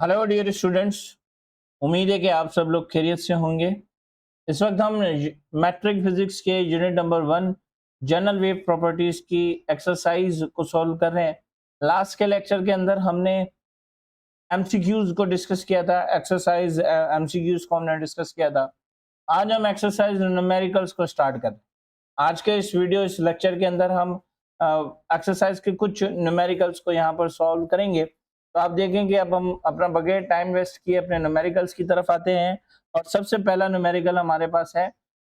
Hello dear students. उम्मीद है कि आप सब लोग खैरियत से होंगे। इस वक्त हम मैट्रिक फिजिक्स के unit number 1 general wave properties की एक्सरसाइज को सॉल्व कर रहे हैं। लास्ट के लेक्चर के अंदर हमने एमसीक्यूज को डिस्कस किया था, एक्सरसाइज एमसीक्यूज को हमने डिस्कस किया था। आज हम एक्सरसाइज न्यूमेरिकल्स को स्टार्ट करें। आज के इस लेक्चर के अंदर हम एक्सरसाइज के कुछ न्यूमेरिकल्स को यहाँ पर सॉल्व करेंगे। तो आप देखेंगे अब हम अपना बगैर टाइम वेस्ट किए अपने न्यूमेरिकल्स की तरफ आते हैं। और सबसे पहला न्यूमेरिकल हमारे पास है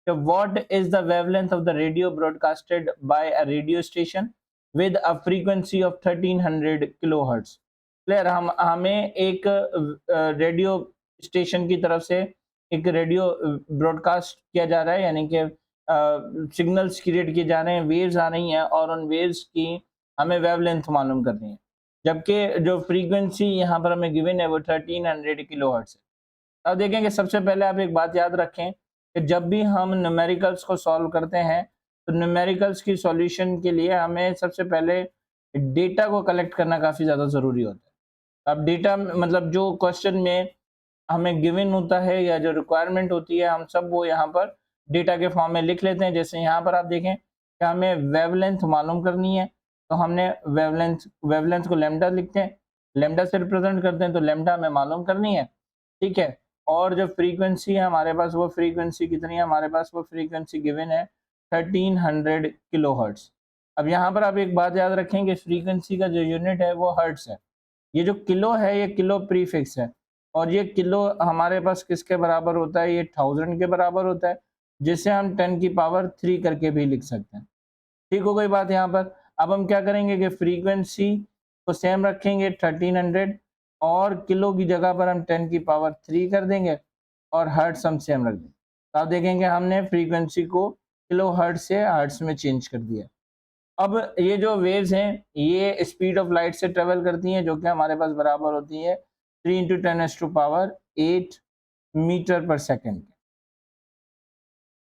कि what is the wavelength of the radio broadcasted by a radio station with a frequency of 1300 kilohertz. Clear. हमें एक रेडियो स्टेशन की तरफ से एक रेडियो ब्रॉडकास्ट किया जा रहा है, यानी कि सिग्नल्स क्रिएट किए जा रहे हैं, वेव्स आ रही हैं और उन वेव्स की हमें वेवलेंथ मालूम करनी है। जबकि जो फ्रीक्वेंसी यहाँ पर हमें गिवन है वो 1300 किलोहर्ट्ज है। अब देखेंगे सबसे पहले आप एक बात याद रखें कि जब भी हम न्यूमेरिकल्स को सॉल्व करते हैं तो न्यूमेरिकल्स की सॉल्यूशन के लिए हमें सबसे पहले डेटा को कलेक्ट करना काफ़ी ज़्यादा ज़रूरी होता है। अब डेटा मतलब जो क्वेश्चन में हमें गिवन होता है या जो रिक्वायरमेंट होती है हम सब वो यहाँ पर डेटा के फॉर्म में लिख लेते हैं। जैसे यहाँ पर आप देखें कि हमें वेवलेंथ मालूम करनी है तो हमने वेवलेंथ को लैम्डा लिखते हैं, लैम्डा से रिप्रेजेंट करते हैं, तो लैम्डा हमें मालूम करनी है। ठीक है। और जो फ्रीक्वेंसी है हमारे पास वो फ्रीक्वेंसी कितनी है, हमारे पास वो फ्रीक्वेंसी गिवन है 1300 किलोहर्ट्ज। अब यहाँ पर आप एक बात याद रखें कि फ्रीक्वेंसी का जो यूनिट है वो हर्ट्ज है। ये जो किलो है ये किलो प्रीफिक्स है और ये किलो हमारे पास किसके बराबर होता है, ये 1000 के बराबर होता है, जिसे हम 10 की पावर 3 करके भी लिख सकते हैं। ठीक हो गई बात यहाँ पर। अब हम क्या करेंगे कि फ्रीक्वेंसी को सेम रखेंगे 1300 और किलो की जगह पर हम 10 की पावर 3 कर देंगे और हर्ट्स हम सेम रख देंगे। तो आप देखेंगे हमने फ्रीक्वेंसी को किलो हर्ट्स से हर्ट्स में चेंज कर दिया। अब ये जो वेव्स हैं ये स्पीड ऑफ लाइट से ट्रेवल करती हैं, जो कि हमारे पास बराबर होती है 3 इंटू 10⁸ मीटर पर सेकेंड।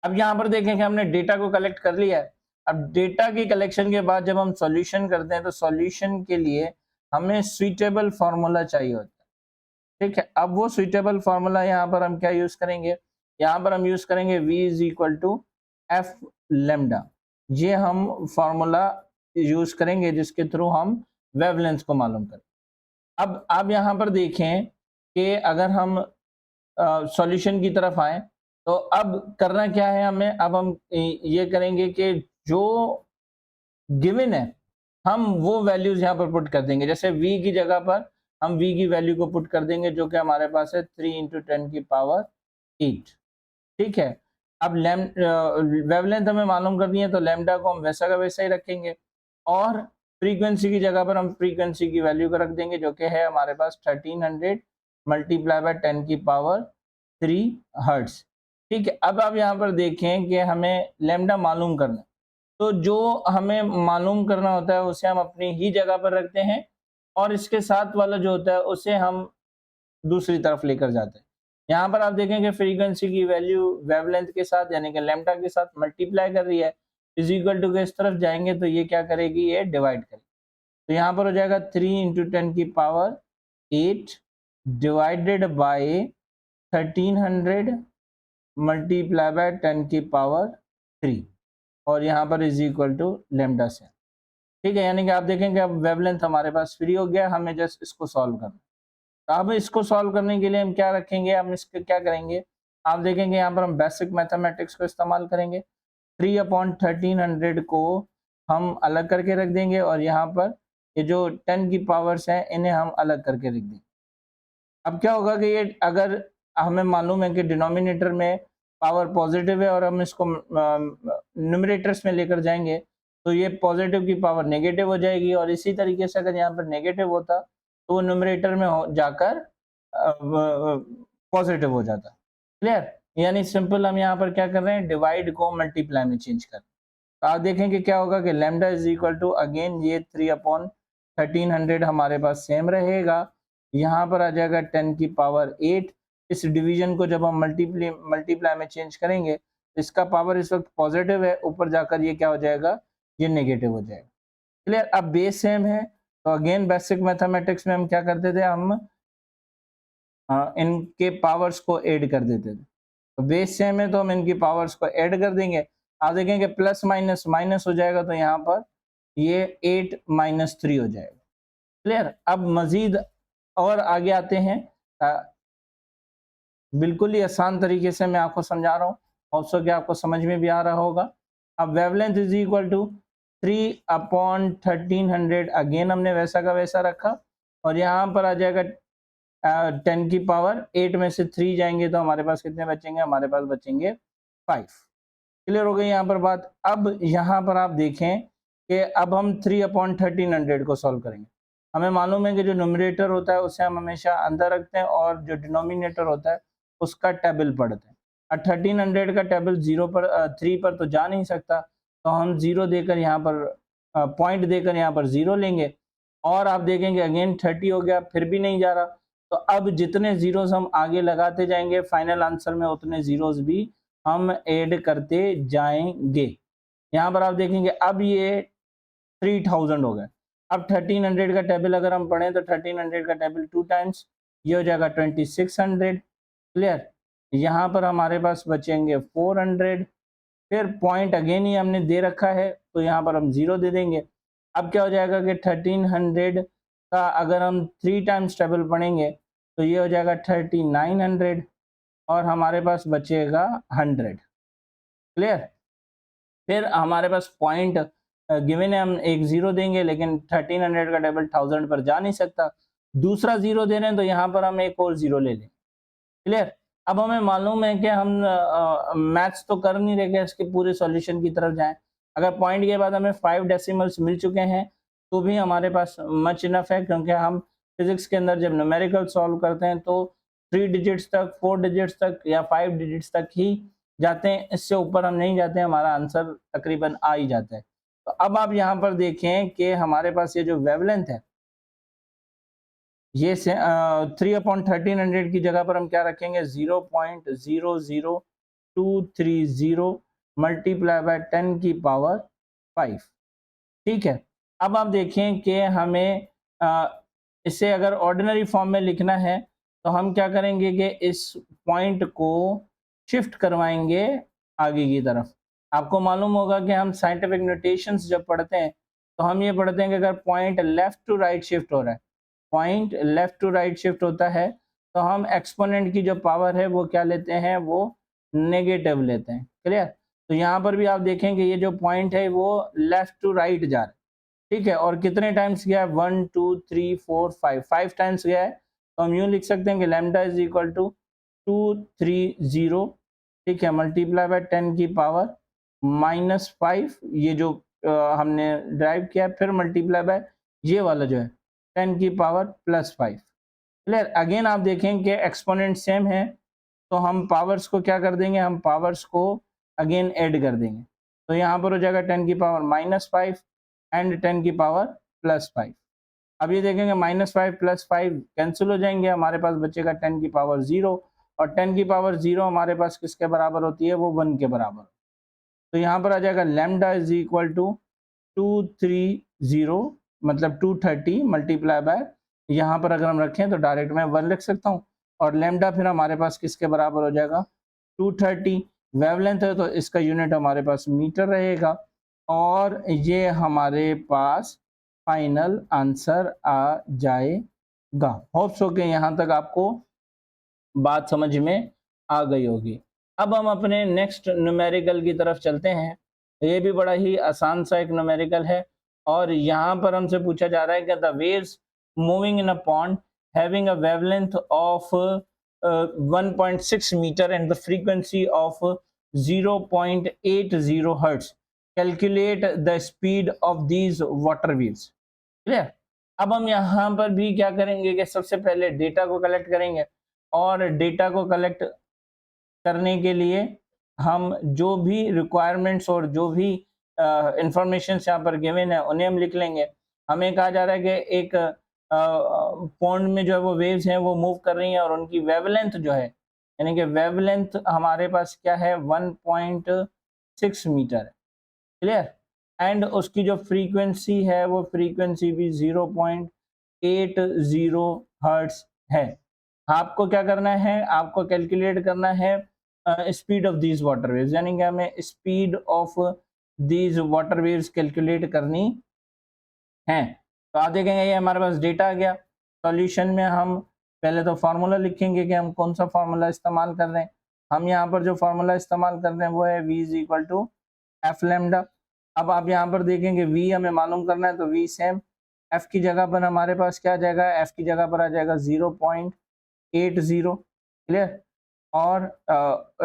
अब यहाँ पर देखें कि हमने डेटा को कलेक्ट कर लिया है। अब डेटा की कलेक्शन के बाद जब हम सॉल्यूशन करते हैं तो सॉल्यूशन के लिए हमें सुइटेबल फार्मूला चाहिए होता है। ठीक है। अब वो सुइटेबल फार्मूला यहाँ पर हम क्या यूज करेंगे, यहाँ पर हम यूज करेंगे v is equal to F lambda. ये हम फार्मूला यूज करेंगे जिसके थ्रू हम वेवलेंथ को मालूम करें। अब आप यहाँ पर देखें कि अगर हम सॉल्यूशन की तरफ आए तो अब करना क्या है हमें, अब हम ये करेंगे कि जो गिवन है हम वो वैल्यूज यहाँ पर पुट कर देंगे। जैसे v की जगह पर हम v की वैल्यू को पुट कर देंगे जो कि हमारे पास है 3 इंटू 10 की पावर 8। ठीक है। अब वेवलेंथ हमें मालूम करनी है तो लैम्डा को हम वैसा का वैसा ही रखेंगे और फ्रीक्वेंसी की जगह पर हम फ्रीक्वेंसी की वैल्यू को रख देंगे जो कि है हमारे पास 1300 मल्टीप्लाई बाय 10 की पावर 3 हर्ट्ज। ठीक है। अब आप यहाँ पर देखें कि हमें लैम्डा मालूम करना है तो जो हमें मालूम करना होता है उसे हम अपनी ही जगह पर रखते हैं और इसके साथ वाला जो होता है उसे हम दूसरी तरफ लेकर जाते हैं। यहाँ पर आप देखेंगे फ्रीक्वेंसी की वैल्यू वेवलेंथ के साथ यानी कि लैम्डा के साथ मल्टीप्लाई कर रही है, इज इक्वल टू के इस तरफ जाएंगे तो ये क्या करेगी, ये डिवाइड करेगी। तो यहाँ पर हो जाएगा 3 इंटू 10 की power 8 divided by 1300 multiply by 10 की पावर 3 और यहाँ पर इज इक्वल टू लैम्डा से। ठीक है। यानी कि आप देखेंगे अब वेवलेंथ हमारे पास फ्री हो गया, हमें जस्ट इसको सॉल्व करना। तो अब इसको सॉल्व करने के लिए हम क्या रखेंगे, हम इसको क्या करेंगे, आप देखेंगे यहाँ पर हम बेसिक मैथमेटिक्स को इस्तेमाल करेंगे। 3/1300 को हम अलग करके रख देंगे और यहाँ पर ये जो 10 की पावर्स हैं इन्हें हम अलग करके रख देंगे। अब क्या होगा कि ये अगर हमें मालूम है कि डिनोमिनेटर में पावर पॉजिटिव है और हम इसको न्यूमरेटर्स में लेकर जाएंगे तो ये पॉजिटिव की पावर नेगेटिव हो जाएगी और इसी तरीके से अगर यहाँ पर नेगेटिव होता तो वो न्यूमरेटर में जाकर पॉजिटिव हो जाता। क्लियर। यानी सिंपल हम यहाँ पर क्या कर रहे हैं, डिवाइड को मल्टीप्लाई में चेंज कर। तो आप देखेंगे क्या होगा कि lambda is equal to again ये 3/1300 हमारे पास सेम रहेगा। यहाँ पर आ जाएगा 10 की पावर 8। इस डिवीजन को जब हम मल्टीप्लाई में चेंज करेंगे तो इसका पावर इस वक्त पॉजिटिव है, ऊपर जाकर ये क्या हो जाएगा, ये नेगेटिव हो जाएगा। क्लियर। अब बेस सेम है तो अगेन बेसिक मैथमेटिक्स में हम क्या करते थे, हम इनके पावर्स को ऐड कर देते थे। तो बेस सेम है तो हम इनकी पावर्स को ऐड कर देंगे। आप देखेंगे प्लस माइनस माइनस हो जाएगा, तो यहाँ पर ये 8 माइनस 3 हो जाएगा। क्लियर? अब मजीद और आगे आते हैं। बिल्कुल ही आसान तरीके से मैं आपको समझा रहा हूँ, होप्स कि आपको समझ में भी आ रहा होगा। अब wavelength is equal to 3/1300, again हमने वैसा का वैसा रखा, और यहाँ पर आ जाएगा 10 की पावर 8 में से 3 जाएंगे तो हमारे पास कितने बचेंगे? हमारे पास बचेंगे 5। क्लियर हो गई यहाँ पर बात। अब यहाँ पर आप देखें कि अब हम 3/1300 को सॉल्व करेंगे। हमें मालूम है कि जो न्यूमरेटर होता है उसे हम हमेशा अंदर रखते हैं और जो डिनोमिनेटर होता है उसका टेबल पढ़ते हैं। और 1300 का टेबल 3 पर तो जा नहीं सकता, तो हम 0 देकर यहाँ पर पॉइंट देकर यहाँ पर 0 लेंगे, और आप देखेंगे अगेन 30 हो गया, फिर भी नहीं जा रहा। तो अब जितने जीरोस हम आगे लगाते जाएंगे फाइनल आंसर में उतने जीरोस भी हम ऐड करते जाएंगे। यहाँ पर आप देखेंगे अब ये 3000 हो गए। अब 1300 का टेबल अगर हम पढ़ें तो 1300 का टेबल 2 टाइम्स, ये हो जाएगा 2600। क्लियर? यहाँ पर हमारे पास बचेंगे 400, फिर पॉइंट अगेन ही हमने दे रखा है तो यहाँ पर हम 0 दे देंगे। अब क्या हो जाएगा कि 1300 का अगर हम 3 टाइम्स टेबल पढ़ेंगे तो ये हो जाएगा 3900, और हमारे पास बचेगा 100। क्लियर? फिर हमारे पास पॉइंट गिवन है, हम एक 0 देंगे, लेकिन 1300 का टेबल 1000 पर जा नहीं सकता, दूसरा 0 दे रहे हैं तो यहाँ पर हम एक और 0 ले लें। क्लियर? अब हमें मालूम है कि हम मैथ्स तो कर नहीं रहे, इसके पूरे सॉल्यूशन की तरफ जाएं। अगर पॉइंट के बाद हमें 5 डेसिमल्स मिल चुके हैं तो भी हमारे पास मच इनफ है, क्योंकि हम फिजिक्स के अंदर जब न्यूमेरिकल सॉल्व करते हैं तो 3 डिजिट्स तक, 4 डिजिट्स तक या 5 डिजिट्स तक ही जाते हैं, इससे ऊपर हम नहीं जाते, हमारा आंसर तकरीबन आ ही जाता है। तो अब आप यहाँ पर देखें कि हमारे पास ये जो वेवलेंथ है, ये 3/1300 की जगह पर हम क्या रखेंगे? 0.00230 मल्टीप्लाई बाय 10 की पावर 5। ठीक है? अब आप देखें कि हमें इसे अगर ऑर्डिनरी फॉर्म में लिखना है तो हम क्या करेंगे कि इस पॉइंट को शिफ्ट करवाएंगे आगे की तरफ। आपको मालूम होगा कि हम साइंटिफिक नोटेशंस जब पढ़ते हैं तो हम ये पढ़ते हैं कि अगर point left to right shift हो रहा है, point left to right shift होता है, तो हम एक्सपोनेंट की जो पावर है वो क्या लेते हैं? वो नेगेटिव लेते हैं। क्लियर? तो यहाँ पर भी आप देखेंगे ये जो पॉइंट है वो लेफ्ट टू राइट जा रहा है। ठीक है? और कितने टाइम्स गया है? 1 2 3 4 5 टाइम्स गया है। तो हम यूं लिख सकते हैं कि लैम्डा इज इक्वल टू 230, ठीक है, मल्टीप्लाई बाय 10 की पावर -5, ये जो हमने ड्राइव किया, फिर मल्टीप्लाई बाय ये वाला जो है 10 की पावर +5। क्लियर? अगेन आप देखें कि एक्सपोनेंट सेम है, तो हम पावर्स को क्या कर देंगे? हम पावर्स को अगेन ऐड कर देंगे। तो यहाँ पर हो जाएगा 10 की पावर -5 एंड 10 की पावर +5। अब ये देखेंगे -5 +5 कैंसिल हो जाएंगे, हमारे पास बचेगा 10 की पावर 0, और 10 की पावर 0 हमारे पास किसके बराबर होती है? वो 1 के बराबर। तो यहाँ पर आ जाएगा लैम्डा इज इक्वल टू 230, मतलब 230 मल्टीप्लाई बाय, यहाँ पर अगर हम रखें तो डायरेक्ट मैं 1 लिख सकता हूँ, और लैम्डा फिर हमारे पास किसके बराबर हो जाएगा? 230। वेवलेंथ है तो इसका यूनिट हमारे पास मीटर रहेगा, और ये हमारे पास फाइनल आंसर आ जाएगा। होप्स हो के यहाँ तक आपको बात समझ में आ गई होगी। अब हम अपने नेक्स्ट न्यूमेरिकल की तरफ चलते हैं। ये भी बड़ा ही आसान सा एक न्यूमेरिकल है, और यहाँ पर हमसे पूछा जा रहा है कि the waves moving in a pond having a wavelength of 1.6 metre and the frequency of 0.80 hertz, calculate the speed of these water waves. Clear? अब हम यहाँ पर भी क्या करेंगे कि सबसे पहले डेटा को कलेक्ट करेंगे, और डेटा को कलेक्ट करने के लिए हम जो भी रिक्वायरमेंट्स और जो भी इंफॉर्मेशन यहाँ पर गिवन है उन्हें हम लिख लेंगे। हमें कहा जा रहा है कि एक पॉन्ड में जो है वो वेव्स हैं वो मूव कर रही हैं, और उनकी वेवलेंथ जो है, यानी कि वेवलेंथ हमारे पास क्या है? 1.6 मीटर है। क्लियर? एंड उसकी जो फ्रीक्वेंसी है वो फ्रीक्वेंसी भी 0.80 हर्ट्ज है। आपको क्या करना है, आपको कैलकुलेट करना है speed of these water waves, यानी कि हमें speed of these water waves calculate करनी है। तो आप देखेंगे ये हमारे पास डेटा आ गया। सॉल्यूशन में हम पहले तो फार्मूला लिखेंगे कि हम कौन सा फार्मूला इस्तेमाल कर रहे हैं। हम यहाँ पर जो फार्मूला इस्तेमाल कर रहे हैं वो है v is equal to F lambda. अब आप यहाँ पर देखेंगे v हमें मालूम करना है, तो v सेम, f की जगह पर हमारे पास क्या आ जाएगा, f की जगह पर आ जाएगा 0.80, क्लियर, और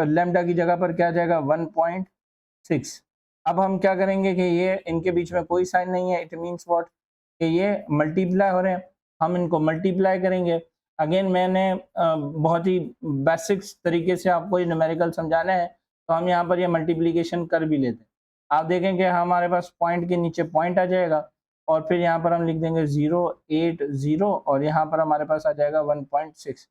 लैम्डा की जगह पर क्या आ जाएगा 1.6। अब हम क्या करेंगे कि ये इनके बीच में कोई साइन नहीं है, इट मीन्स व्हाट, कि ये मल्टीप्लाई हो रहे हैं, हम इनको मल्टीप्लाई करेंगे। अगेन मैंने बहुत ही बेसिक्स तरीके से आपको ये न्यूमेरिकल समझाना है, तो हम यहाँ पर ये मल्टीप्लिकेशन कर भी लेते हैं। आप देखेंगे हमारे पास पॉइंट के नीचे पॉइंट आ जाएगा और फिर यहाँ पर हम लिख देंगे 0.80 और यहाँ पर हमारे पास आ जाएगा 1.6।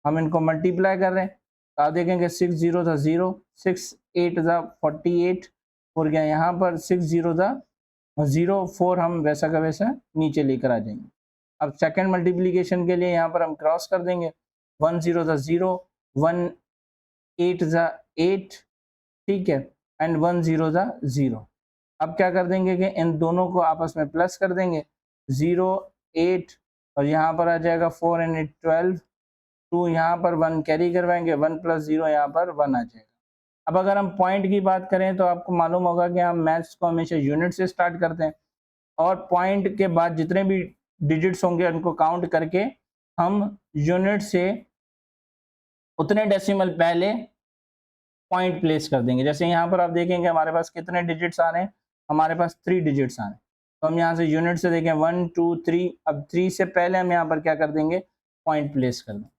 हम इनको मल्टीप्लाई कर रहे हैं, तो आप देखेंगे 6 0 था 0, 6 8 था 48 और गया यहाँ पर 6 0 था 0, 4 हम वैसा का वैसा नीचे लेकर आ जाएंगे। अब सेकंड मल्टीप्लिकेशन के लिए यहाँ पर हम क्रॉस कर देंगे, 1 0 था 0, 1 8 था 8, ठीक है, एंड 1 0 था 0। अब क्या कर देंगे कि इन दोनों को आपस में प्लस कर देंगे, 0 8 और यहाँ पर आ जाएगा 4 एंड 8 12, 2 यहाँ पर 1 कैरी करवाएंगे, 1 प्लस 0 यहाँ पर 1 आ जाएगा। अब अगर हम पॉइंट की बात करें तो आपको मालूम होगा कि हम मैथ्स को हमेशा यूनिट से स्टार्ट करते हैं और पॉइंट के बाद जितने भी डिजिट्स होंगे उनको काउंट करके हम यूनिट से उतने डेसिमल पहले पॉइंट प्लेस कर देंगे। जैसे यहाँ पर आप देखेंगे हमारे पास कितने डिजिट्स आ रहे हैं, हमारे पास 3 डिजिट्स आ रहे हैं, तो हम यहाँ से यूनिट से देखें 1 2 3, अब 3 से पहले हम यहाँ पर क्या कर देंगे, पॉइंट प्लेस कर देंगे।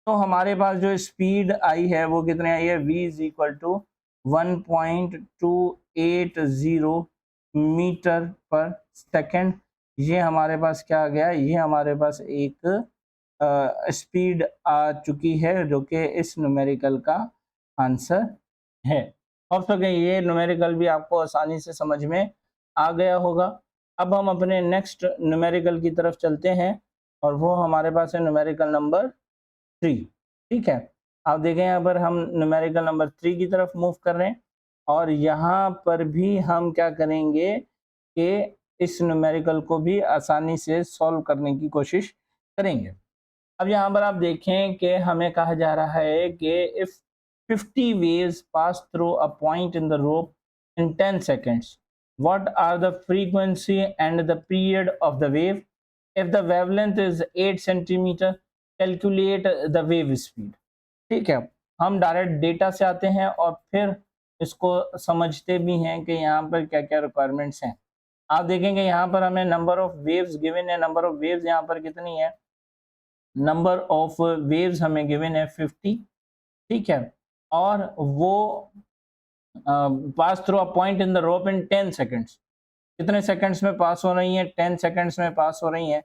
तो हमारे पास जो स्पीड आई है वो कितने आई है, v is equal to 1.280 metre पर सेकेंड। ये हमारे पास क्या आ गया, ये हमारे पास एक स्पीड आ चुकी है जो कि इस न्यूमेरिकल का आंसर है। और तो ये न्यूमेरिकल भी आपको आसानी से समझ में आ गया होगा। अब हम अपने नेक्स्ट न्यूमेरिकल की तरफ चलते हैं और वो हमारे पास है न्यूमेरिकल नंबर 3, ठीक है। आप देखें यहाँ पर हम न्यूमेरिकल नंबर 3 की तरफ मूव कर रहे हैं और यहाँ पर भी हम क्या करेंगे कि इस न्यूमेरिकल को भी आसानी से सॉल्व करने की कोशिश करेंगे। अब यहाँ पर आप देखें कि हमें कहा जा रहा है कि if 50 waves pass through a point in the rope in 10 seconds, what are the frequency and the period of the wave? If the wavelength is 8 centimeter, calculate the wave speed। ठीक है, हम डायरेक्ट डेटा से आते हैं और फिर इसको समझते भी हैं कि यहाँ पर क्या क्या रिक्वायरमेंट्स हैं। आप देखेंगे यहाँ पर हमें नंबर ऑफ वेव्स गिवन है, नंबर ऑफ वेव्स यहाँ पर कितनी है, नंबर ऑफ वेव्स हमें गिवन है 50, ठीक है, और वो pass through a point in the rope in 10 seconds, कितने सेकंड्स में पास हो रही हैं, 10 सेकंड्स में पास हो रही हैं।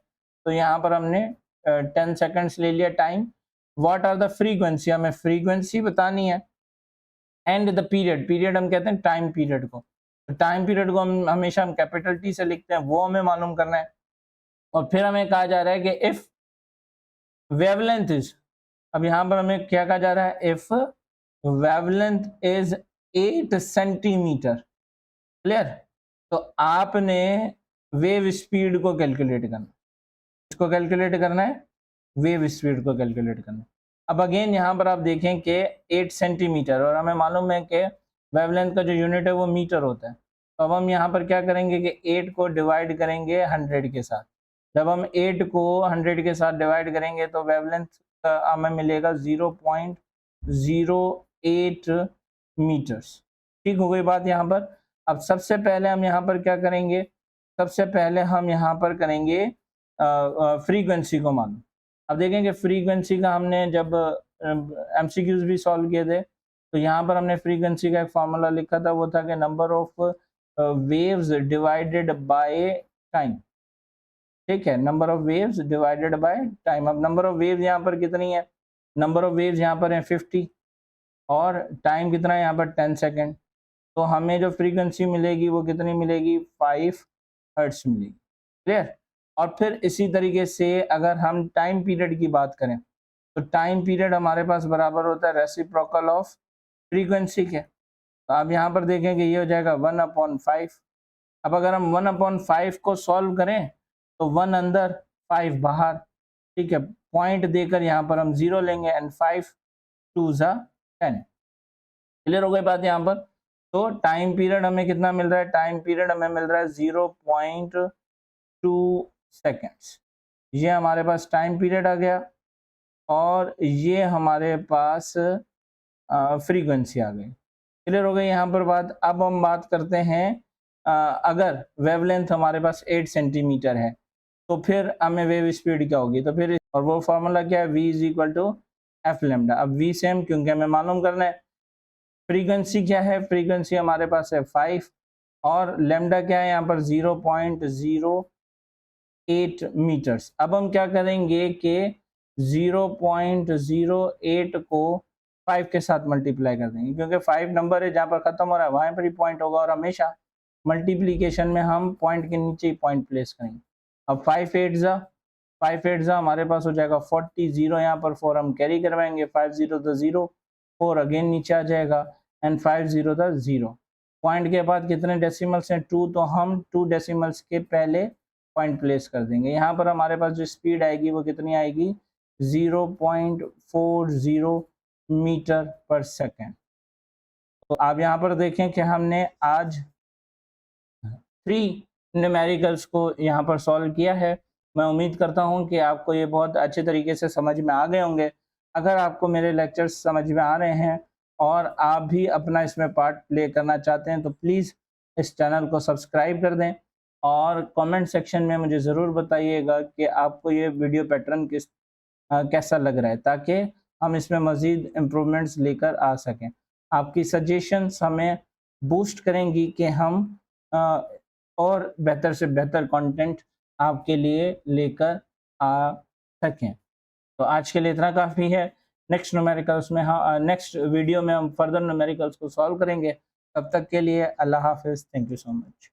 तो यहाँ पर हमने 10 सेकंड्स ले लिया time. What are the frequency, हमें फ्रीक्वेंसी बतानी है, एंड द पीरियड, पीरियड हम कहते हैं टाइम पीरियड को, टाइम पीरियड को हम हमेशा हम कैपिटल टी से लिखते हैं, वो हमें मालूम करना है। और फिर हमें कहा जा रहा है कि इफ वेवलेंथ इज, अब यहाँ पर हमें क्या कहा जा रहा है, if wavelength is 8 centimetre, clear, तो आपने वेव स्पीड को कैलकुलेट करना, इसको कैलकुलेट करना है, वेव स्पीड को कैलकुलेट करना है। अब अगेन यहाँ पर आप देखें कि 8 सेंटीमीटर और हमें मालूम है कि वेवलेंथ का जो यूनिट है वो मीटर होता है। तो अब हम यहाँ पर क्या करेंगे कि 8 को डिवाइड करेंगे 100 के साथ। जब हम 8 को 100 के साथ डिवाइड करेंगे तो वेवलेंथ हमें मिलेगा 0.08 मीटर्स। ठीक हो गई बात यहाँ पर। अब सबसे पहले हम यहाँ पर क्या करेंगे, सबसे पहले हम यहाँ पर करेंगे फ्रीक्वेंसी को मालूम। अब देखेंगे फ्रीक्वेंसी का हमने जब एमसीक्यूज भी सॉल्व किए थे तो यहाँ पर हमने फ्रीक्वेंसी का एक फार्मूला लिखा था, वो था कि number of waves divided by time, ठीक है, number of waves divided by time. अब नंबर ऑफ वेव्स यहाँ पर कितनी है, नंबर ऑफ वेव्स यहाँ पर है 50 और टाइम कितना है यहाँ पर 10 सेकेंड। तो हमें जो फ्रीक्वेंसी मिलेगी वो कितनी मिलेगी, 5 हर्ट्ज मिलेगी, क्लियर। और फिर इसी तरीके से अगर हम टाइम पीरियड की बात करें तो टाइम पीरियड हमारे पास बराबर होता है रेसिप्रोकल ऑफ फ्रीक्वेंसी के। तो आप यहाँ पर देखें कि ये हो जाएगा 1/5। अब अगर हम 1/5 को सॉल्व करें तो 1 अंदर 5 बाहर, ठीक है, पॉइंट देकर यहाँ पर हम 0 लेंगे एंड 5 2 ज़ा 10। क्लियर हो गई बात यहाँ पर। तो टाइम पीरियड हमें कितना मिल रहा है, टाइम पीरियड हमें मिल रहा है 0.2 सेकेंड्स। ये हमारे पास टाइम पीरियड आ गया और ये हमारे पास फ्रीक्वेंसी आ गई। क्लियर हो गई यहाँ पर बात। अब हम बात करते हैं अगर वेवलेंथ हमारे पास 8 सेंटीमीटर है तो फिर हमें वेव स्पीड क्या होगी, तो फिर और वो फार्मूला क्या है, v = f लैम्डा। अब v सेम क्योंकि हमें मालूम करना है फ्रीक्वेंसी क्या है, फ्रीक्वेंसी हमारे पास है 5 और लैम्डा क्या है यहाँ पर 0.08 मीटर्स। अब हम क्या करेंगे कि 0.08 को 5 के साथ मल्टीप्लाई कर देंगे क्योंकि 5 नंबर है जहाँ पर खत्म हो रहा है वहाँ पर ही पॉइंट होगा और हमेशा मल्टीप्लीकेशन में हम पॉइंट के नीचे ही पॉइंट प्लेस करेंगे। अब 5 8 जा हमारे पास हो जाएगा 40, 0 यहाँ पर 4 हम कैरी करवाएंगे, 5 0 तो 0, 4 अगेन नीचे आ जाएगा एंड 5 0 था 0। पॉइंट के बाद कितने डेसिमल्स हैं, 2, तो हम 2 डेसिमल्स के पहले पॉइंट प्लेस कर देंगे। यहाँ पर हमारे पास जो स्पीड आएगी वो कितनी आएगी, 0.40 मीटर पर सेकेंड। तो आप यहाँ पर देखें कि हमने आज 3 न्यूमेरिकल्स को यहाँ पर सॉल्व किया है। मैं उम्मीद करता हूँ कि आपको ये बहुत अच्छे तरीके से समझ में आ गए होंगे। अगर आपको मेरे लेक्चर्स समझ में आ रहे हैं और आप भी अपना इसमें पार्ट प्ले करना चाहते हैं तो प्लीज़ इस चैनल को सब्सक्राइब कर दें और कमेंट सेक्शन में मुझे ज़रूर बताइएगा कि आपको ये वीडियो पैटर्न कैसा लग रहा है, ताकि हम इसमें मज़ीद इम्प्रूवमेंट्स लेकर आ सकें। आपकी सजेशंस हमें बूस्ट करेंगी कि हम और बेहतर से बेहतर कंटेंट आपके लिए लेकर आ सकें। तो आज के लिए इतना काफ़ी है। नेक्स्ट न्यूमेरिकल्स में नेक्स्ट वीडियो में हम फर्दर न्यूमेरिकल्स को सॉल्व करेंगे। तब तक के लिए अल्लाह हाफिज़। Thank you so much.